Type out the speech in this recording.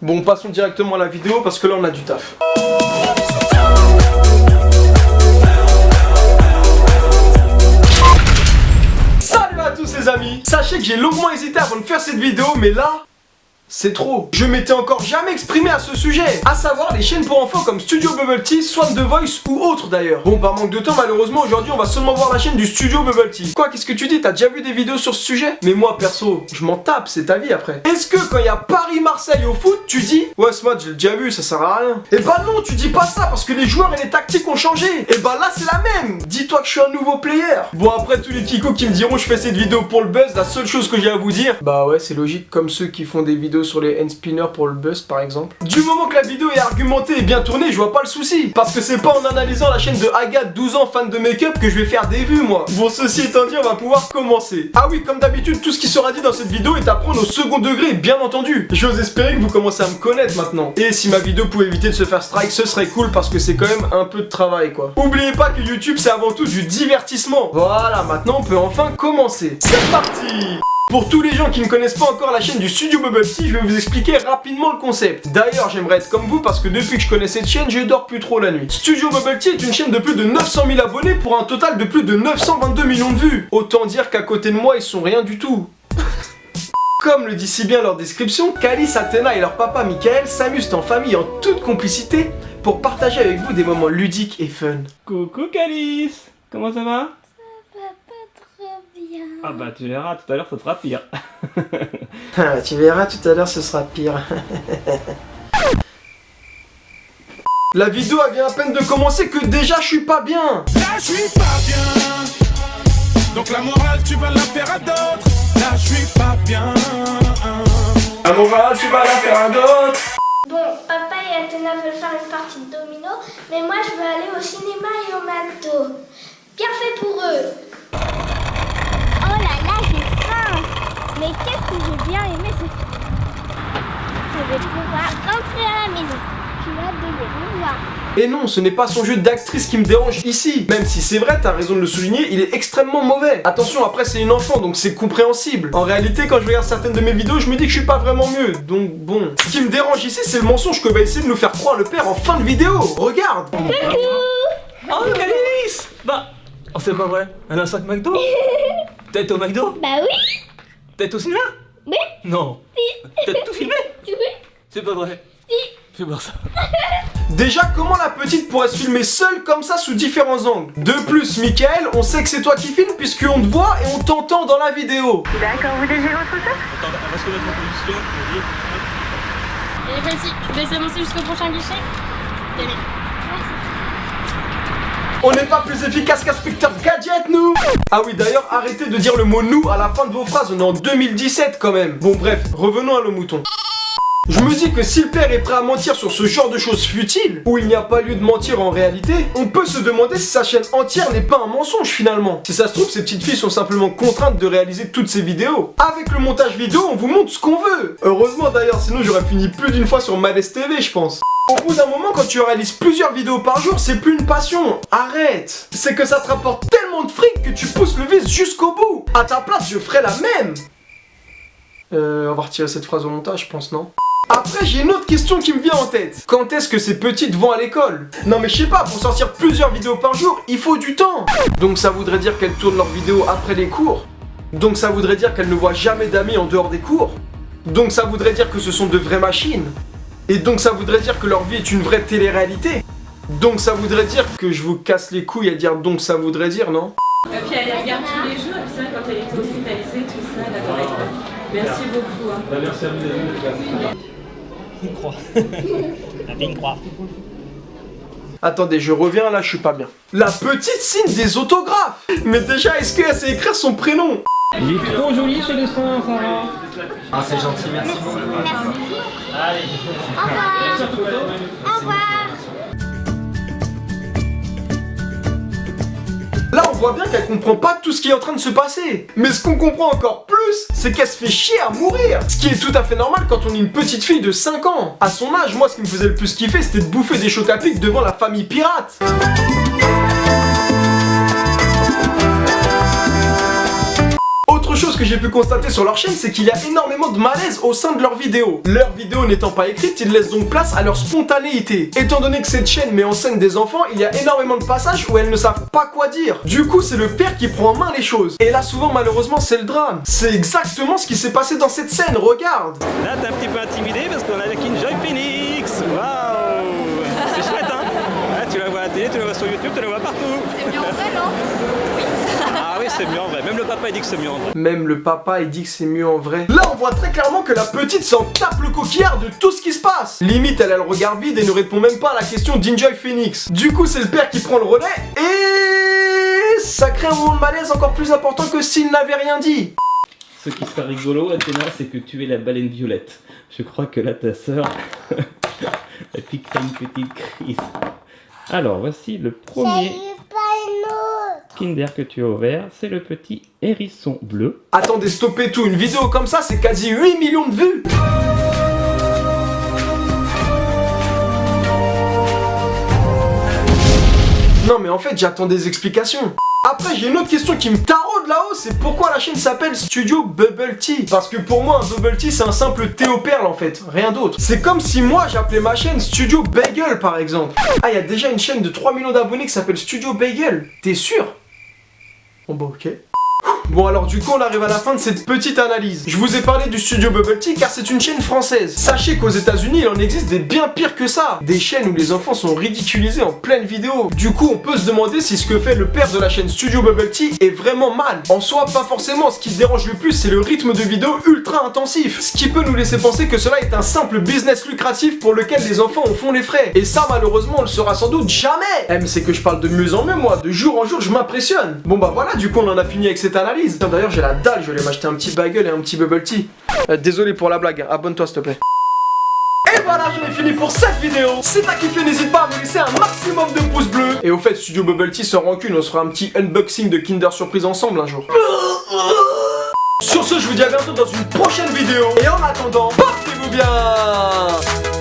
Bon, passons directement à la vidéo parce que là on a du taf. Salut à tous les amis. Sachez que j'ai longuement hésité avant de faire cette vidéo, mais là... c'est trop. Je m'étais encore jamais exprimé à ce sujet, à savoir les chaînes pour enfants comme Studio Bubble Tea, Swan The Voice ou autres d'ailleurs. Bon, par manque de temps, malheureusement, aujourd'hui, on va seulement voir la chaîne du Studio Bubble Tea. Quoi, qu'est-ce que tu dis? T'as déjà vu des vidéos sur ce sujet? Mais moi, perso, je m'en tape, c'est ta vie après. Est-ce que quand il y a Paris-Marseille au foot, tu dis ouais, ce match, j'ai déjà vu, ça sert à rien? Eh bah non, tu dis pas ça parce que les joueurs et les tactiques ont changé. Et bah là, c'est la même. Dis-toi que je suis un nouveau player. Bon, après, tous les kikos qui me diront je fais cette vidéo pour le buzz, la seule chose que j'ai à vous dire, bah ouais, c'est logique, comme ceux qui font des vidéos sur les hand-spinners pour le buzz par exemple. Du moment que la vidéo est argumentée et bien tournée, je vois pas le souci. Parce que c'est pas en analysant la chaîne de Agathe, 12 ans, fan de make-up, que je vais faire des vues moi. Bon, ceci étant dit, on va pouvoir commencer. Ah oui, comme d'habitude, tout ce qui sera dit dans cette vidéo est à prendre au second degré, bien entendu. J'ose espérer que vous commencez à me connaître maintenant. Et si ma vidéo pouvait éviter de se faire strike, ce serait cool parce que c'est quand même un peu de travail quoi. Oubliez pas que YouTube c'est avant tout du divertissement. Voilà, maintenant on peut enfin commencer. C'est parti! Pour tous les gens qui ne connaissent pas encore la chaîne du Studio Bubble Tea, je vais vous expliquer rapidement le concept. D'ailleurs, j'aimerais être comme vous parce que depuis que je connais cette chaîne, je dors plus trop la nuit. Studio Bubble Tea est une chaîne de plus de 900 000 abonnés pour un total de plus de 922 millions de vues. Autant dire qu'à côté de moi, ils sont rien du tout. Comme le dit si bien leur description, Calice, Athéna et leur papa Michael s'amusent en famille en toute complicité pour partager avec vous des moments ludiques et fun. Coucou Calice, comment ça va? Bien. Ah bah tu verras, tout à l'heure ça sera pire. Tu verras, tout à l'heure ce sera pire. La vidéo elle vient à peine de commencer que déjà je suis pas bien. Là je suis pas bien. Donc la morale tu vas la faire à d'autres. Là je suis pas bien. La morale tu vas la faire à d'autres. Bon, papa et Athéna veulent faire une partie de domino, mais moi je veux aller au cinéma et au McDo. Bien fait pour eux. Oh là là, j'ai faim. Mais qu'est-ce que j'ai bien aimé ce film. Je vais pouvoir rentrer à la maison. J'ai hâte de les revoir. Et non, ce n'est pas son jeu d'actrice qui me dérange ici. Même si c'est vrai, t'as raison de le souligner, il est extrêmement mauvais. Attention, après c'est une enfant, donc c'est compréhensible. En réalité, quand je regarde certaines de mes vidéos, je me dis que je suis pas vraiment mieux. Donc bon. Ce qui me dérange ici, c'est le mensonge que va essayer de nous faire croire le père en fin de vidéo. Regarde. Oh Calice! Bah, oh c'est pas vrai, elle a un sac McDo? T'es au McDo? Bah oui. T'es au cinéma? Oui. Non. T'as tout filmé? Oui. C'est pas vrai. Si. Fais voir ça. Déjà, comment la petite pourrait se filmer seule comme ça sous différents angles? De plus, Michael, on sait que c'est toi qui filmes puisqu'on te voit et on t'entend dans la vidéo. D'accord, vous désirez autre chose? Attends, on va se remettre en position. Et vas-y, je vous laisse avancer jusqu'au prochain guichet. Tenez. On n'est pas plus efficace qu'Inspecteur Gadget, nous! Ah oui, d'ailleurs, arrêtez de dire le mot nous à la fin de vos phrases, on est en 2017 quand même. Bon, bref, revenons à nos moutons. Je me dis que si le père est prêt à mentir sur ce genre de choses futiles, où il n'y a pas lieu de mentir en réalité, on peut se demander si sa chaîne entière n'est pas un mensonge finalement. Si ça se trouve, ces petites filles sont simplement contraintes de réaliser toutes ces vidéos. Avec le montage vidéo, on vous montre ce qu'on veut. Heureusement d'ailleurs, sinon j'aurais fini plus d'une fois sur Madès TV, je pense. Au bout d'un moment, quand tu réalises plusieurs vidéos par jour, c'est plus une passion. Arrête. C'est que ça te rapporte tellement de fric que tu pousses le vice jusqu'au bout. À ta place, je ferais la même. On va retirer cette phrase au montage, je pense, non? Après, j'ai une autre question qui me vient en tête. Quand est-ce que ces petites vont à l'école? Non mais je sais pas, pour sortir plusieurs vidéos par jour, il faut du temps. Donc ça voudrait dire qu'elles tournent leurs vidéos après les cours. Donc ça voudrait dire qu'elles ne voient jamais d'amis en dehors des cours. Donc ça voudrait dire que ce sont de vraies machines. Et donc ça voudrait dire que leur vie est une vraie télé-réalité. Donc ça voudrait dire que je vous casse les couilles à dire donc ça voudrait dire, non? Et puis elle les regarde tous les jours, et puis ça, quand elle est hospitalisée, tout ça, elle adore l'école. Merci beaucoup. Hein. Bah, merci à vous d'être. Une croix. Une croix. Attendez, je reviens là, je suis pas bien. La petite signe des autographes. Mais déjà, est-ce qu'elle sait écrire son prénom? Il est trop joli ce dessin, Sarah. Ah, c'est gentil, merci. Allez. Au revoir. Au revoir. Là, on voit bien qu'elle comprend pas tout ce qui est en train de se passer. Mais ce qu'on comprend encore plus, c'est qu'elle se fait chier à mourir. Ce qui est tout à fait normal quand on est une petite fille de 5 ans. À son âge, moi, ce qui me faisait le plus kiffer, c'était de bouffer des chocs à pic devant la famille pirate. Autre chose que que j'ai pu constater sur leur chaîne, c'est qu'il y a énormément de malaise au sein de leurs vidéos. Leurs vidéos n'étant pas écrites, ils laissent donc place à leur spontanéité. Étant donné que cette chaîne met en scène des enfants, il y a énormément de passages où elles ne savent pas quoi dire. Du coup, c'est le père qui prend en main les choses. Et là, souvent, malheureusement, c'est le drame. C'est exactement ce qui s'est passé dans cette scène, regarde. Là, t'es un petit peu intimidé parce qu'on a la Kinjoy Phoenix. Waouh! C'est chouette, hein? Là, tu la vois à la télé, tu la vois sur YouTube, tu la vois partout. C'est mieux en vrai, non? Ah oui, c'est mieux en vrai. Même le papa, il dit que c'est mieux en vrai. Même le papa, il dit que c'est mieux en vrai. Là, on voit très clairement que la petite s'en tape le coquillard de tout ce qui se passe. Limite, elle a le regard vide et ne répond même pas à la question d'Enjoy Phoenix. Du coup, c'est le père qui prend le relais et ça crée un moment de malaise encore plus important que s'il n'avait rien dit. Ce qui serait rigolo, Athéna, c'est que tu es la baleine violette. Je crois que là, ta sœur, elle pique une petite crise. Alors, voici le premier Kinder que tu as ouvert. C'est le petit hérisson bleu. Attendez, stoppez tout. Une vidéo comme ça, c'est quasi 8 millions de vues. Non mais en fait, j'attends des explications. Après, j'ai une autre question qui me taraude là-haut, c'est pourquoi la chaîne s'appelle Studio Bubble Tea. Parce que pour moi, un Bubble Tea, c'est un simple thé aux perles en fait, rien d'autre. C'est comme si moi, j'appelais ma chaîne Studio Bagel par exemple. Ah, il y a déjà une chaîne de 3 millions d'abonnés qui s'appelle Studio Bagel. T'es sûr? Bon bah ok. Bon alors du coup on arrive à la fin de cette petite analyse. Je vous ai parlé du studio Bubble Tea car c'est une chaîne française. Sachez qu'aux États-Unis il en existe des bien pires que ça. Des chaînes où les enfants sont ridiculisés en pleine vidéo. Du coup on peut se demander si ce que fait le père de la chaîne Studio Bubble Tea est vraiment mal. En soi pas forcément, ce qui dérange le plus c'est le rythme de vidéo ultra intensif. Ce qui peut nous laisser penser que cela est un simple business lucratif pour lequel les enfants en font les frais. Et ça malheureusement on le saura sans doute jamais. Mais c'est que je parle de mieux en mieux moi, de jour en jour je m'impressionne. Bon bah voilà, du coup on en a fini avec cette analyse. D'ailleurs j'ai la dalle, je vais m'acheter un petit bagel et un petit bubble tea. Désolé pour la blague, abonne-toi s'il te plaît. Et voilà, j'en ai fini pour cette vidéo. Si t'as kiffé, n'hésite pas à me laisser un maximum de pouces bleus. Et au fait, Studio Bubble Tea sans rancune, on se fera un petit unboxing de Kinder Surprise ensemble un jour. Sur ce, je vous dis à bientôt dans une prochaine vidéo. Et en attendant, portez-vous bien.